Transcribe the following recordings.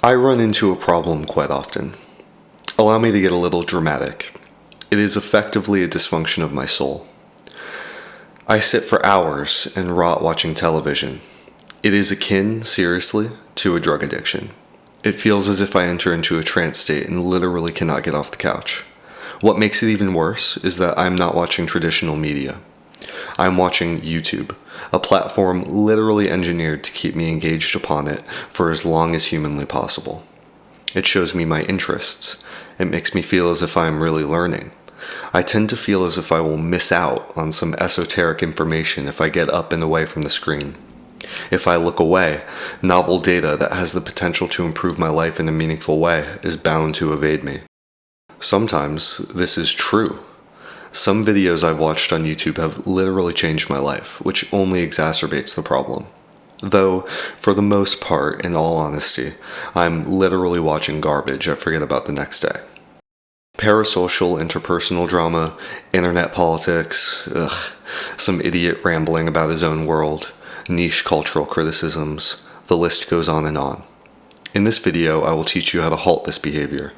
I run into a problem quite often. Allow me to get a little dramatic. It is effectively a dysfunction of my soul. I sit for hours and rot watching television. It is akin, seriously, to a drug addiction. It feels as if I enter into a trance state and literally cannot get off the couch. What makes it even worse is that I'm not watching traditional media. I'm watching YouTube, a platform literally engineered to keep me engaged upon it for as long as humanly possible. It shows me my interests. It makes me feel as if I am really learning. I tend to feel as if I will miss out on some esoteric information if I get up and away from the screen. If I look away, novel data that has the potential to improve my life in a meaningful way is bound to evade me. Sometimes this is true. Some videos I've watched on YouTube have literally changed my life, which only exacerbates the problem. Though, for the most part, in all honesty, I'm literally watching garbage I forget about the next day. Parasocial interpersonal drama, internet politics, some idiot rambling about his own world, niche cultural criticisms, the list goes on and on. In this video, I will teach you how to halt this behavior.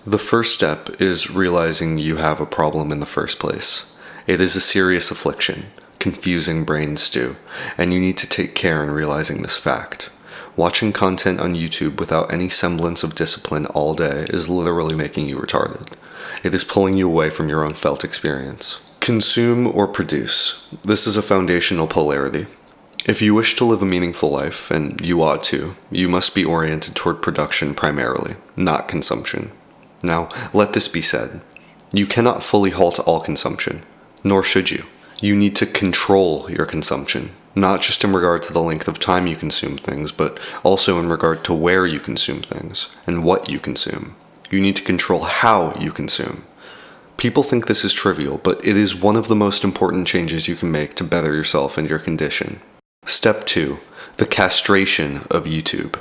The first step is realizing you have a problem in the first place. It is a serious affliction, confusing brain stew, and you need to take care in realizing this fact. Watching content on YouTube without any semblance of discipline all day is literally making you retarded. It is pulling you away from your own felt experience. Consume or produce. This is a foundational polarity. If you wish to live a meaningful life, and you ought to, you must be oriented toward production primarily, not consumption. Now, let this be said. You cannot fully halt all consumption, nor should you. You need to control your consumption, not just in regard to the length of time you consume things, but also in regard to where you consume things and what you consume. You need to control how you consume. People think this is trivial, but it is one of the most important changes you can make to better yourself and your condition. Step 2. The castration of YouTube.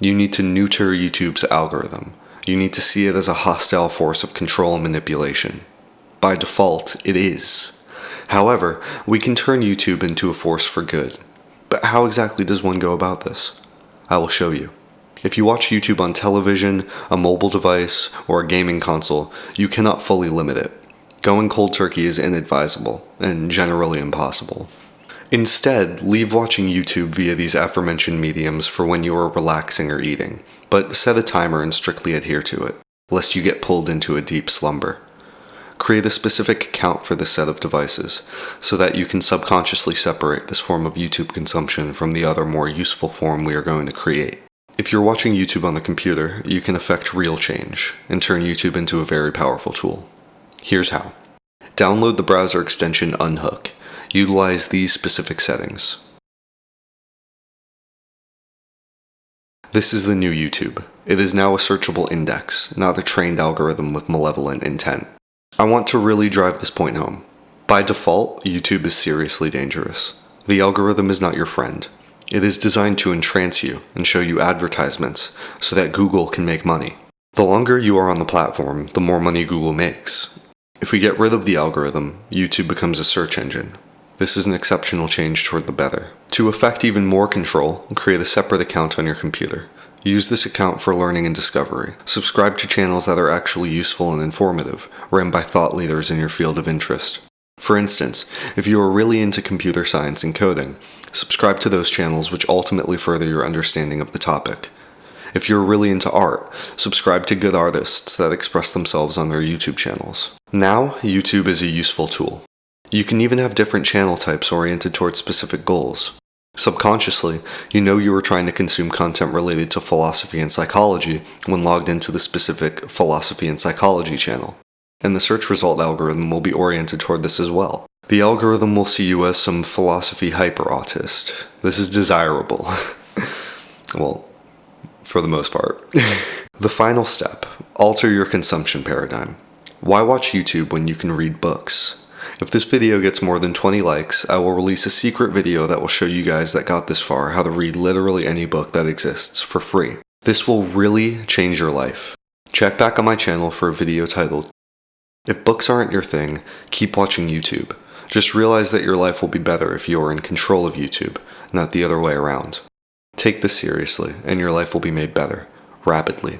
You need to neuter YouTube's algorithm. You need to see it as a hostile force of control and manipulation. By default, it is. However, we can turn YouTube into a force for good. But how exactly does one go about this? I will show you. If you watch YouTube on television, a mobile device, or a gaming console, you cannot fully limit it. Going cold turkey is inadvisable, and generally impossible. Instead, leave watching YouTube via these aforementioned mediums for when you are relaxing or eating, but set a timer and strictly adhere to it, lest you get pulled into a deep slumber. Create a specific account for this set of devices, so that you can subconsciously separate this form of YouTube consumption from the other more useful form we are going to create. If you're watching YouTube on the computer, you can effect real change, and turn YouTube into a very powerful tool. Here's how. Download the browser extension Unhook. Utilize these specific settings. This is the new YouTube. It is now a searchable index, not a trained algorithm with malevolent intent. I want to really drive this point home. By default, YouTube is seriously dangerous. The algorithm is not your friend. It is designed to entrance you and show you advertisements so that Google can make money. The longer you are on the platform, the more money Google makes. If we get rid of the algorithm, YouTube becomes a search engine. This is an exceptional change toward the better. To effect even more control, create a separate account on your computer. Use this account for learning and discovery. Subscribe to channels that are actually useful and informative, ran by thought leaders in your field of interest. For instance, if you are really into computer science and coding, subscribe to those channels which ultimately further your understanding of the topic. If you're really into art, subscribe to good artists that express themselves on their YouTube channels. Now, YouTube is a useful tool. You can even have different channel types oriented towards specific goals. Subconsciously, you know you are trying to consume content related to philosophy and psychology when logged into the specific philosophy and psychology channel. And the search result algorithm will be oriented toward this as well. The algorithm will see you as some philosophy hyper-autist. This is desirable. Well, for the most part. The final step, alter your consumption paradigm. Why watch YouTube when you can read books? If this video gets more than 20 likes, I will release a secret video that will show you guys that got this far how to read literally any book that exists for free. This will really change your life. Check back on my channel for a video titled, "If books aren't your thing, keep watching YouTube. Just realize that your life will be better if you are in control of YouTube, not the other way around." Take this seriously, and your life will be made better. rapidly.